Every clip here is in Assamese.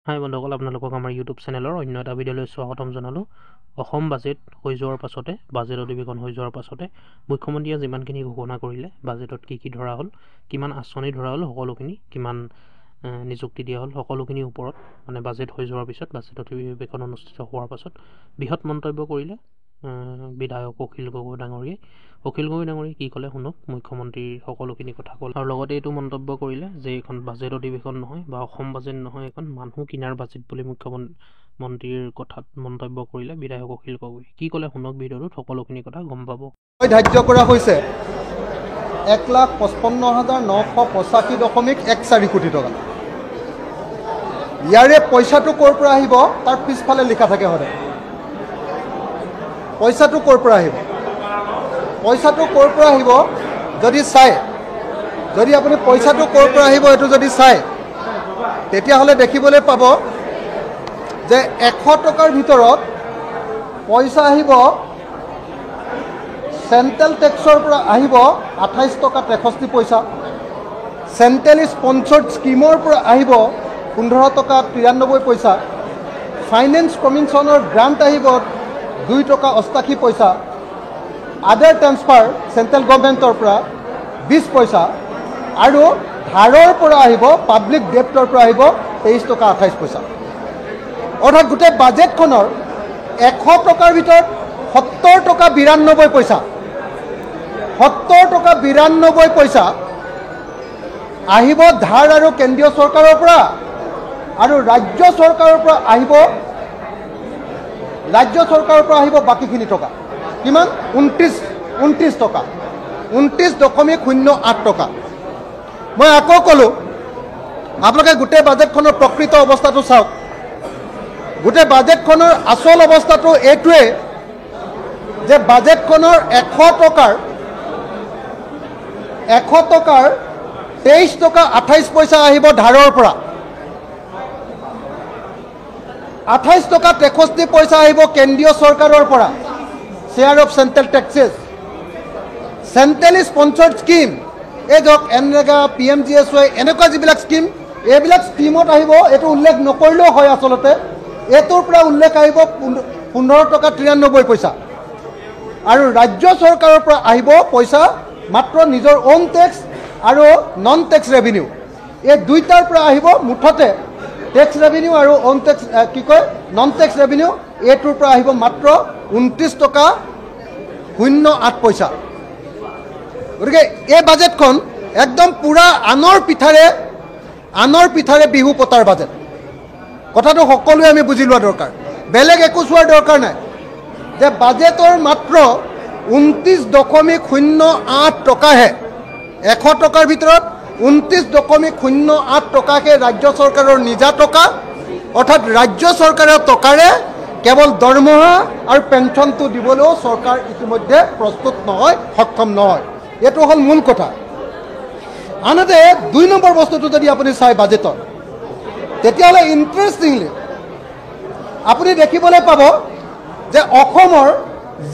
হাই বন্ধুসকল, আপোনালোকক আমাৰ ইউটিউব চেনেলৰ অন্য এটা ভিডিঅ'লৈ স্বাগতম জনালোঁ। অসম বাজেট হৈ যোৱাৰ পাছতে, বাজেট অধিৱেশন হৈ যোৱাৰ পাছতে মুখ্যমন্ত্ৰীয়ে যিমানখিনি ঘোষণা কৰিলে, বাজেটত কি ধৰা হ'ল, কিমান আঁচনি ধৰা হ'ল, সকলোখিনি কিমান নিযুক্তি দিয়া হ'ল, সকলোখিনিৰ ওপৰত মানে বাজেট হৈ যোৱাৰ পিছত, বাজেট অধিৱেশন অনুষ্ঠিত হোৱাৰ পাছত বৃহৎ মন্তব্য কৰিলে বিধায়ক অখিল গগৈ ডাঙৰীয়াই। অখিল গগৈ ডাঙৰীয়াই কি ক'লে শুনক। মুখ্যমন্ত্ৰীৰ সকলোখিনি কথা ক'লে আৰু লগতে এইটো মন্তব্য কৰিলে যে এইখন বাজেট অধিৱেশন নহয় বা অসম বাজেট নহয়, এখন মানুহ কিনাৰ বাজেট বুলি মুখ্যমন্ত্ৰীৰ কথাত মন্তব্য কৰিলে বিধায়ক অখিল গগৈ। কি ক'লে শুনক, ভিডিঅ'টোত সকলোখিনি কথা গম পাব। ধাৰ্য কৰা হৈছে 1,55,985.14 কোটি টকা। ইয়াৰে পইচাটো ক'ৰ পৰা আহিব তাৰ পিছফালে লিখা থাকে সদায়। পইচাটো ক'ৰ পৰা আহিব, পইচাটো ক'ৰ পৰা আহিব যদি চাই, যদি আপুনি পইচাটো ক'ৰ পৰা আহিব এইটো যদি চাই, তেতিয়াহ'লে দেখিবলৈ পাব যে 100 টকাৰ ভিতৰত পইচা আহিব চেণ্ট্ৰেল টেক্সৰ পৰা আহিব 28 টকা 63 পইচা, চেণ্ট্ৰেল স্পন্সৰ্ড স্কিমৰ পৰা আহিব 15 টকা 93 পইচা, ফাইনেন্স কমিশ্যনৰ গ্ৰাণ্ট আহিব 2 টকা 88 পইচা, আদাৰ ট্ৰান্সফাৰ চেণ্ট্ৰেল গভৰ্ণমেণ্টৰ পৰা 20 পইচা, আৰু ধাৰৰ পৰা আহিব পাব্লিক ডেপ্টৰ পৰা আহিব 23 টকা 28 পইচা। অৰ্থাৎ গোটেই বাজেটখনৰ 100 টকাৰ ভিতৰত 70 টকা 92 পইচা, 70 টকা 92 পইচা আহিব ধাৰ আৰু কেন্দ্ৰীয় চৰকাৰৰ পৰা, আৰু ৰাজ্য চৰকাৰৰ পৰা আহিব, বাকীখিনি টকা কিমান 29 টকা, 29.08 টকা। মই আকৌ ক'লোঁ, আপোনালোকে গোটেই বাজেটখনৰ প্ৰকৃত অৱস্থাটো চাওক। গোটেই বাজেটখনৰ আচল অৱস্থাটো এইটোৱেই যে বাজেটখনৰ 100 টকাৰ 23 টকা 28 পইচা আহিব ধাৰৰ পৰা, 28 টকা 63 পইচা আহিব কেন্দ্ৰীয় চৰকাৰৰ পৰা, share of central taxes, central sponsored scheme, এই ধৰক এনৰেগা, PMGSY, এনেকুৱা যিবিলাক স্কিম, এইবিলাক স্কিমত আহিব। এইটো উল্লেখ নকৰিলেও হয় আচলতে, এইটোৰ পৰা উল্লেখ আহিব 15 টকা 93 পইচা, আৰু ৰাজ্য চৰকাৰৰ পৰা আহিব পইচা মাত্ৰ নিজৰ অ'ন টেক্স আৰু নন টেক্স ৰেভিনিউ, এই দুইটাৰ পৰা আহিব মুঠতে টেক্স ৰেভিনিউ আৰু own tax non tax revenue, এইটোৰ পৰা আহিব মাত্ৰ 29 টকা 08 পইচা। গতিকে এই বাজেটখন একদম পূৰা আনৰ পিঠাৰে বিহু পতাৰ বাজেট। কথাটো সকলোৱে আমি বুজি লোৱা দৰকাৰ, বেলেগ একো চোৱাৰ দৰকাৰ নাই যে বাজেটৰ মাত্ৰ 29.08 টকাহে, 100 টকাৰ ভিতৰত 29.08 টকাহে ৰাজ্য চৰকাৰৰ নিজা টকা। অৰ্থাৎ ৰাজ্য চৰকাৰৰ টকাৰে কেৱল দৰমহা আৰু পেঞ্চনটো দিবলৈও চৰকাৰ ইতিমধ্যে প্ৰস্তুত নহয়, সক্ষম নহয়। এইটো হ'ল মূল কথা। আনহাতে 2 নম্বৰ বস্তুটো যদি আপুনি চাই বাজেটত, তেতিয়াহ'লে ইণ্টাৰেষ্টিংলি আপুনি দেখিবলৈ পাব যে অসমৰ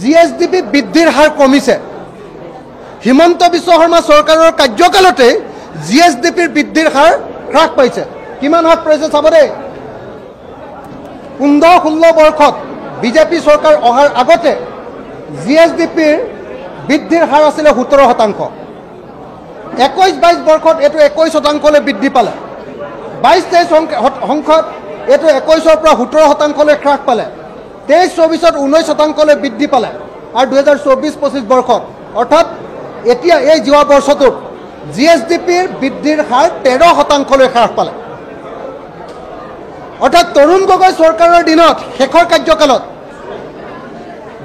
GSDP বৃদ্ধিৰ হাৰ কমিছে। হিমন্ত বিশ্ব শৰ্মা চৰকাৰৰ কাৰ্যকালতে GSDPৰ বৃদ্ধিৰ হাৰ হ্ৰাস পাইছে। কিমান হ্ৰাস পাইছে চাব দেই। 15-16 বৰ্ষত বিজেপি চৰকাৰ অহাৰ আগতে GSDPৰ বৃদ্ধিৰ হাৰ আছিলে 17%। 21-22 বৰ্ষত এইটো 21%লৈ বৃদ্ধি পালে। 22-23 সংখ্যত এইটো 21ৰ পৰা 17%লৈ হ্ৰাস পালে। 23-24ত 19%লৈ বৃদ্ধি পালে, আৰু 2024-25 বৰ্ষত, অৰ্থাৎ এতিয়া এই যোৱা বৰ্ষটোত GSDPৰ বৃদ্ধিৰ হাৰ 13%লৈ হ্ৰাস পালে। অৰ্থাৎ তৰুণ গগৈ চৰকাৰৰ দিনত শেষৰ কাৰ্যকালত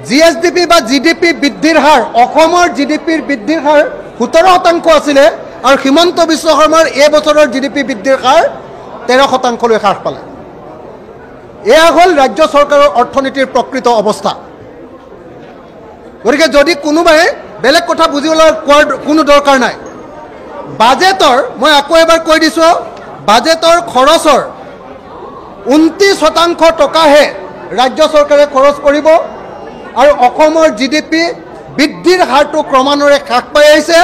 GSDP বা GDP বৃদ্ধিৰ হাৰ, অসমৰ GDPৰ বৃদ্ধিৰ হাৰ 17% আছিলে, আৰু হিমন্ত বিশ্ব শৰ্মাৰ এই বছৰৰ GDP বৃদ্ধিৰ হাৰ 13%লৈ হ্ৰাস পালে। এয়া হ'ল ৰাজ্য চৰকাৰৰ অৰ্থনীতিৰ প্ৰকৃত অৱস্থা। গতিকে যদি কোনোবাই বেলেগ কথা বুজিবলৈ কোৱাৰ কোনো দৰকাৰ নাই, বাজেটৰ, মই আকৌ এবাৰ কৈ দিছোঁ, বাজেটৰ খৰচৰ 29% টকাহে ৰাজ্য চৰকাৰে খৰচ কৰিব, আৰু অসমৰ GDP বৃদ্ধিৰ হাৰটো ক্ৰমান্বয়ে হ্ৰাস পাই আহিছে।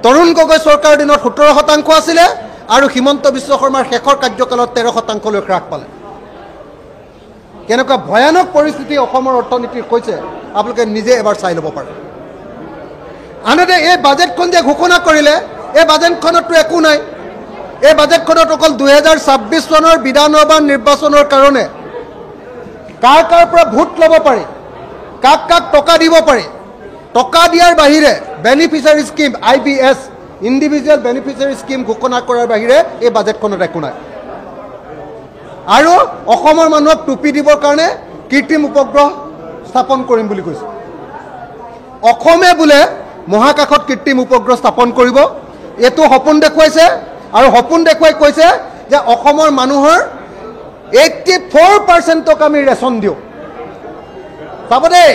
তৰুণ গগৈ চৰকাৰৰ দিনত 17% আছিলে, আৰু হিমন্ত বিশ্ব শৰ্মাৰ শেষৰ কাৰ্যকালত 13%লৈ হ্ৰাস পালে। কেনেকুৱা ভয়ানক পৰিস্থিতি অসমৰ অৰ্থনীতিৰ কৈছে আপোনালোকে নিজে এবাৰ চাই ল'ব পাৰে। আনহাতে এই বাজেটখন যে ঘোষণা কৰিলে, এই বাজেটখনতো একো নাই। এই বাজেটখনত অকল 2026 চনৰ বিধানসভা নিৰ্বাচনৰ কাৰণে কাৰ কাৰ পৰা ভোট ল'ব পাৰি, কাক কাক টকা দিব পাৰি, টকা দিয়াৰ বাহিৰে beneficiary scheme IBS individual beneficiary scheme ঘোষণা কৰাৰ বাহিৰে এই বাজেটখনত একো নাই। আৰু অসমৰ মানুহক টুপি দিবৰ কাৰণে কৃত্ৰিম উপগ্ৰহ স্থাপন কৰিম বুলি কৈছে। অসমে বোলে মহাকাশত কৃত্ৰিম উপগ্ৰহ স্থাপন কৰিব, এইটো সপোন দেখুৱাইছে। আৰু সপোন দেখুৱাই কৈছে যে অসমৰ মানুহৰ 84%ক আমি ৰেচন দিওঁ। চাব দেই,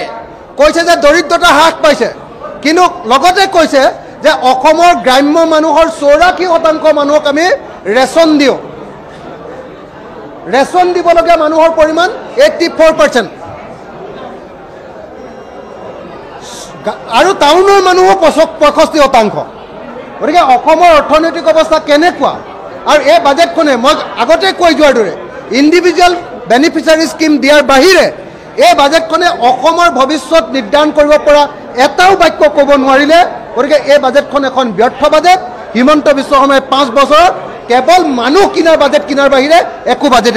কৈছে যে দৰিদ্ৰতা হ্ৰাস পাইছে, কিন্তু লগতে কৈছে যে অসমৰ গ্ৰাম্য মানুহৰ 84% মানুহক আমি ৰেচন দিওঁ। ৰেচন দিবলগীয়া মানুহৰ পৰিমাণ 84%। আৰু টাউনৰ মানুহো 65%। গতিকে অসমৰ অৰ্থনৈতিক অৱস্থা কেনেকুৱা? আৰু এই বাজেটখনে মই আগতে কৈ যোৱাৰ দৰে ইণ্ডিভিজুৱেল বেনিফিচিয়াৰী স্কিম দিয়াৰ বাহিৰে এই বাজেটখনে অসমৰ ভৱিষ্যত নিৰ্ধাৰণ কৰিব পৰা এটাও বাক্য ক'ব নোৱাৰিলে। গতিকে এই বাজেটখন এখন ব্যৰ্থ বাজেট। হিমন্ত বিশ্ব শৰ্মাই 5 বছৰত কেৱল মানুহ কিনাৰ বাজেট কিনাৰ বাহিৰে একো বাজেট